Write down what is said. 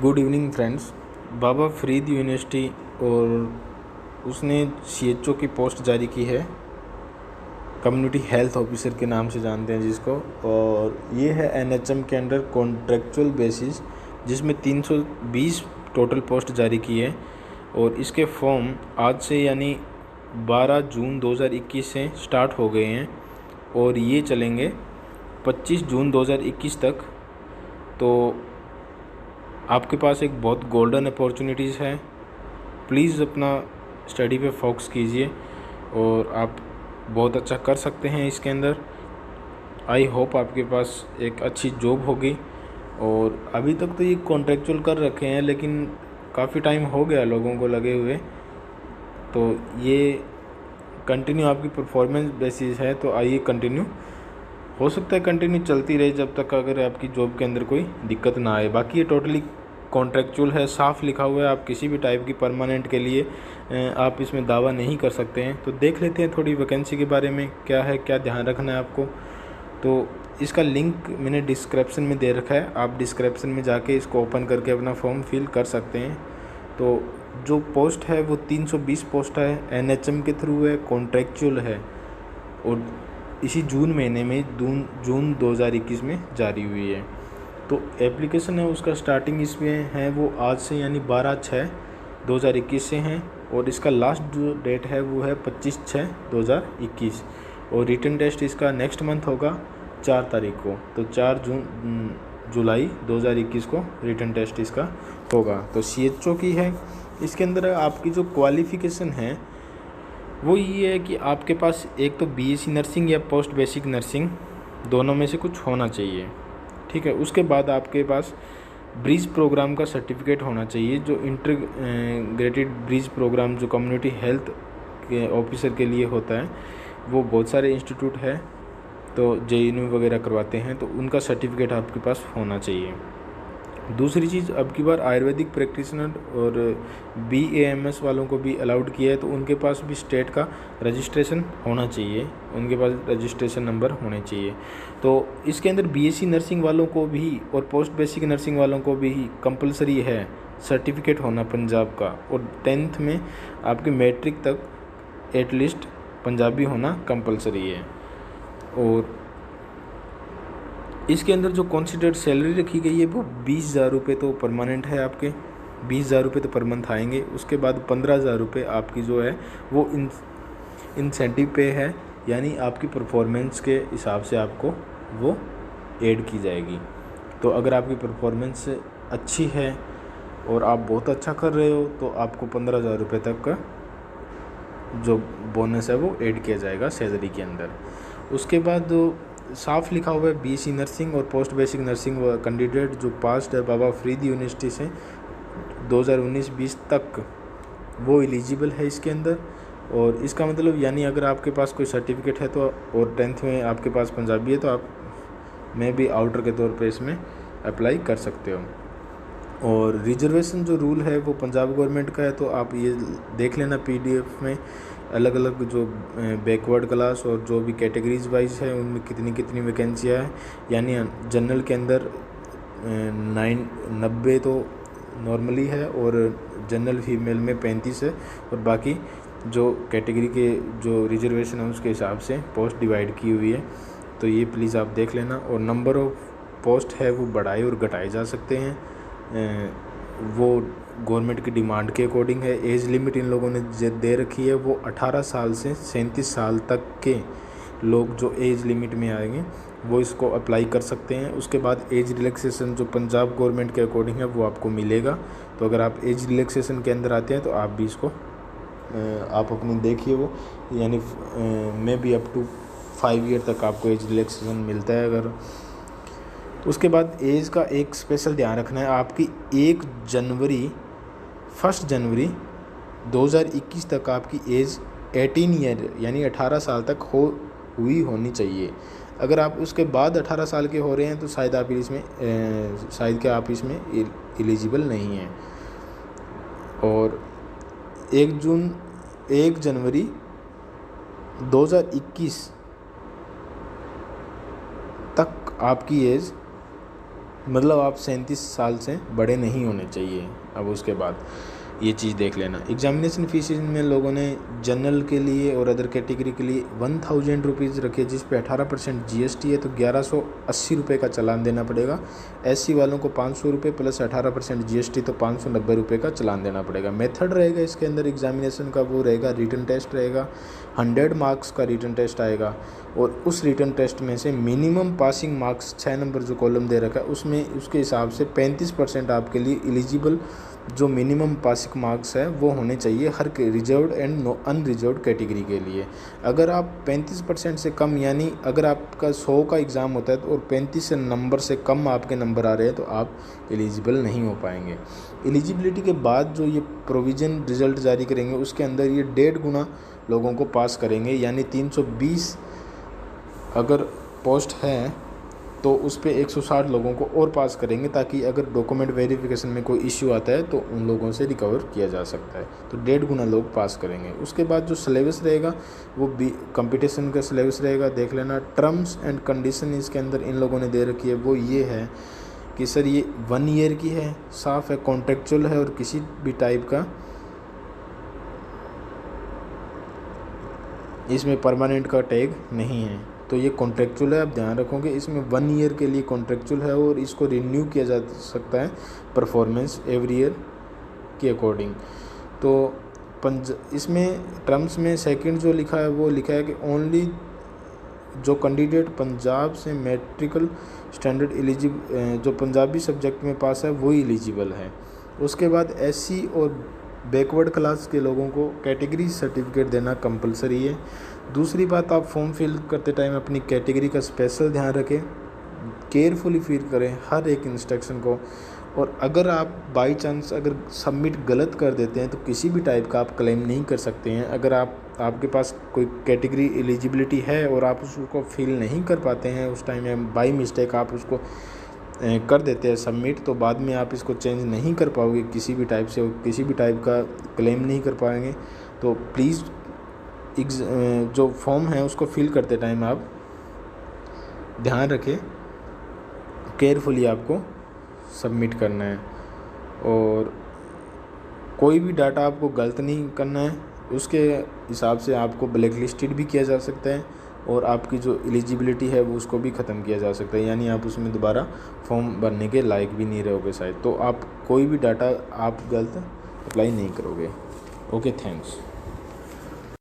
Good evening friends. Baba Farid university और उसने CHO की पोस्ट जारी की है, कम्युनिटी हेल्थ ऑफिसर के नाम से जानते हैं जिसको। और ये है NHM के अंडर कॉन्ट्रेक्चुअल बेसिस, जिसमें 320 टोटल पोस्ट जारी की है। और इसके फॉर्म आज से यानी 12 जून 2021 से स्टार्ट हो गए हैं और ये चलेंगे 25 जून 2021 तक। तो आपके पास एक बहुत गोल्डन अपॉर्चुनिटीज़ है। प्लीज़ अपना स्टडी पे फोकस कीजिए और आप बहुत अच्छा कर सकते हैं इसके अंदर। आई होप आपके पास एक अच्छी जॉब होगी। और अभी तक तो ये कॉन्ट्रेक्चुअल कर रखे हैं, लेकिन काफ़ी टाइम हो गया लोगों को लगे हुए। तो ये कंटिन्यू आपकी परफॉर्मेंस बेसिस है, तो आइए कंटिन्यू हो सकता है कंटिन्यू चलती रहे जब तक अगर आपकी जॉब के अंदर कोई दिक्कत ना आए। बाकी ये टोटली कॉन्ट्रेक्चुअल है, साफ लिखा हुआ है। आप किसी भी टाइप की परमानेंट के लिए आप इसमें दावा नहीं कर सकते हैं। तो देख लेते हैं थोड़ी वैकेंसी के बारे में, क्या है, क्या ध्यान रखना है आपको। तो इसका लिंक मैंने डिस्क्रिप्शन में दे रखा है, आप डिस्क्रिप्शन में जाके इसको ओपन करके अपना फॉर्म फिल कर सकते हैं। तो जो पोस्ट है वो 320 पोस्ट है, NHM के थ्रू है, कॉन्ट्रेक्चुअल है और इसी जून महीने में जून 2021 में जारी हुई है। तो एप्लीकेशन है उसका स्टार्टिंग इसमें है वो आज से यानी 12/6/2021 से हैं। और इसका लास्ट जो डेट है वो है 25/6/2021 और रिटन टेस्ट इसका नेक्स्ट मंथ होगा 4 तारीख को। तो 4 जुलाई 2021 को रिटन टेस्ट इसका होगा। तो CHO की है। इसके अंदर आपकी जो क्वालिफ़िकेशन है वो ये है कि आपके पास एक तो BSc नर्सिंग या पोस्ट बेसिक नर्सिंग दोनों में से कुछ होना चाहिए, ठीक है। उसके बाद आपके पास ब्रिज प्रोग्राम का सर्टिफिकेट होना चाहिए, जो इंटीग्रेटेड ब्रिज प्रोग्राम जो कम्युनिटी हेल्थ के ऑफिसर के लिए होता है। वो बहुत सारे इंस्टीट्यूट है, तो JNU वगैरह करवाते हैं, तो उनका सर्टिफिकेट आपके पास होना चाहिए। दूसरी चीज़, अब की बार आयुर्वेदिक प्रैक्टिशनर और BAMS वालों को भी अलाउड किया है, तो उनके पास भी स्टेट का रजिस्ट्रेशन होना चाहिए, उनके पास रजिस्ट्रेशन नंबर होने चाहिए। तो इसके अंदर BSc नर्सिंग वालों को भी और पोस्ट बेसिक नर्सिंग वालों को भी कंपलसरी है सर्टिफिकेट होना पंजाब का। और 10th में आपके मैट्रिक तक एटलीस्ट पंजाबी होना कंपलसरी है। और इसके अंदर जो कंसिडर्ड सैलरी रखी गई है वो 20,000 रुपये तो परमानेंट है आपके, 20,000 रुपये तो पर मंथ आएंगे। उसके बाद 15,000 रुपये आपकी जो है वो इंसेंटिव पे है, यानी आपकी परफॉर्मेंस के हिसाब से आपको वो ऐड की जाएगी। तो अगर आपकी परफॉर्मेंस अच्छी है और आप बहुत अच्छा कर रहे हो तो आपको 15,000 रुपये तक का जो बोनस है वो ऐड किया जाएगा सैलरी के अंदर। उसके बाद साफ लिखा हुआ है BSc नर्सिंग और पोस्ट बेसिक नर्सिंग कैंडिडेट जो पास्ट है बाबा फरीद यूनिवर्सिटी से 2019-20 तक वो एलिजिबल है इसके अंदर। और इसका मतलब यानी अगर आपके पास कोई सर्टिफिकेट है तो और 10th में आपके पास पंजाबी है तो आप में भी आउटर के तौर पे इसमें अप्लाई कर सकते हो। और रिजर्वेशन जो रूल है वो पंजाब गवर्नमेंट का है, तो आप ये देख लेना PDF में अलग अलग जो बैकवर्ड क्लास और जो भी कैटेगरीज वाइज है उनमें कितनी कितनी वैकेंसियाँ हैं। यानी जनरल के अंदर 90 तो नॉर्मली है और जनरल फीमेल में 35 है और बाकी जो कैटेगरी के जो रिजर्वेशन है उसके हिसाब से पोस्ट डिवाइड की हुई है। तो ये प्लीज़ आप देख लेना। और नंबर ऑफ पोस्ट है वो बढ़ाए और घटाए जा सकते हैं, वो गवर्नमेंट की डिमांड के अकॉर्डिंग है। एज लिमिट इन लोगों ने दे रखी है वो 18 साल से 37 साल तक के लोग जो एज लिमिट में आएंगे वो इसको अप्लाई कर सकते हैं। उसके बाद एज रिलैक्सेशन जो पंजाब गवर्नमेंट के अकॉर्डिंग है वो आपको मिलेगा। तो अगर आप एज रिलैक्सेशन के अंदर आते हैं तो आप भी इसको आप अपनी देखिए वो, यानी may be up to 5 year तक आपको एज रिलैक्सेशन मिलता है। अगर उसके बाद एज का एक स्पेशल ध्यान रखना है, आपकी 1 जनवरी 2021 तक आपकी एज 18 ईयर यानी 18 साल तक हुई होनी चाहिए। अगर आप उसके बाद 18 साल के हो रहे हैं तो शायद आप इसमें एलिजिबल नहीं हैं। और 1 जनवरी 2021 तक आपकी एज मतलब आप 37 साल से बड़े नहीं होने चाहिए। अब उसके बाद ये चीज़ देख लेना। एग्जामिनेशन फीस में लोगों ने जनरल के लिए और अदर कैटेगरी के लिए 1000 रुपीज़ रखे, जिस पे 18% GST है, तो 1180 रुपये का चालान देना पड़ेगा। SC वालों को 500 रुपये प्लस 18% GST, तो 590 रुपये का चालान देना पड़ेगा। मेथड रहेगा इसके अंदर एग्जामिनेशन का, वो रहेगा रिटन टेस्ट रहेगा, 100 मार्क्स का रिटन टेस्ट आएगा, और उस रिटन टेस्ट में से मिनिमम पासिंग मार्क्स 6 नंबर जो कॉलम दे रखा है उसमें उसके हिसाब से 35% आपके लिए एलिजिबल जो मिनिमम पासिंग मार्क्स है वो होने चाहिए हर रिजर्व्ड एंड अनरिजर्व्ड कैटेगरी के लिए। अगर आप 35% से कम, यानी अगर आपका 100 का एग्ज़ाम होता है तो और 35 नंबर से कम आपके नंबर आ रहे हैं तो आप एलिजिबल नहीं हो पाएंगे। एलिजिबिलिटी के बाद जो ये प्रोविज़न रिज़ल्ट जारी करेंगे उसके अंदर ये 1.5 गुना लोगों को पास करेंगे, यानी 320 अगर पोस्ट है तो उस पर 160 लोगों को और पास करेंगे, ताकि अगर डॉक्यूमेंट वेरिफिकेशन में कोई इश्यू आता है तो उन लोगों से रिकवर किया जा सकता है। तो 1.5 गुना लोग पास करेंगे। उसके बाद जो सिलेबस रहेगा वो भी कंपटीशन का सिलेबस रहेगा, देख लेना। टर्म्स एंड कंडीशन इसके अंदर इन लोगों ने दे रखी है, वो ये है कि सर ये 1 ईयर की है, साफ है, कॉन्ट्रेक्चुअल है और किसी भी टाइप का इसमें परमानेंट का टैग नहीं है। तो ये कॉन्ट्रेक्चुअल है, आप ध्यान रखोगे। इसमें 1 ईयर के लिए कॉन्ट्रेक्चुअल है और इसको रिन्यू किया जा सकता है परफॉर्मेंस एवरी ईयर के अकॉर्डिंग। तो इसमें टर्म्स में सेकंड जो लिखा है वो लिखा है कि ओनली जो कैंडिडेट पंजाब से मैट्रिकल स्टैंडर्ड जो पंजाबी सब्जेक्ट में पास है वही एलिजिबल है। उसके बाद SC और बैकवर्ड क्लास के लोगों को कैटेगरी सर्टिफिकेट देना कंपलसरी है। दूसरी बात, आप फॉर्म फिल करते टाइम अपनी कैटेगरी का स्पेशल ध्यान रखें, केयरफुली फिल करें हर एक इंस्ट्रक्शन को। और अगर आप बाई चांस अगर सबमिट गलत कर देते हैं तो किसी भी टाइप का आप क्लेम नहीं कर सकते हैं। अगर आपके पास कोई कैटेगरी एलिजिबिलिटी है और आप उसको फिल नहीं कर पाते हैं उस टाइम में, बाई मिस्टेक आप उसको कर देते हैं सबमिट, तो बाद में आप इसको चेंज नहीं कर पाओगे किसी भी टाइप से, किसी भी टाइप का क्लेम नहीं कर पाएंगे। तो प्लीज़ जो फॉर्म है उसको फिल करते टाइम आप ध्यान रखें, केयरफुली आपको सबमिट करना है और कोई भी डाटा आपको गलत नहीं करना है। उसके हिसाब से आपको ब्लैक लिस्टेड भी किया जा सकता है और आपकी जो एलिजिबिलिटी है वो उसको भी ख़त्म किया जा सकता है, यानी आप उसमें दोबारा फॉर्म भरने के लायक भी नहीं रहोगे शायद। तो आप कोई भी डाटा आप गलत अप्लाई नहीं करोगे। Okay, thanks.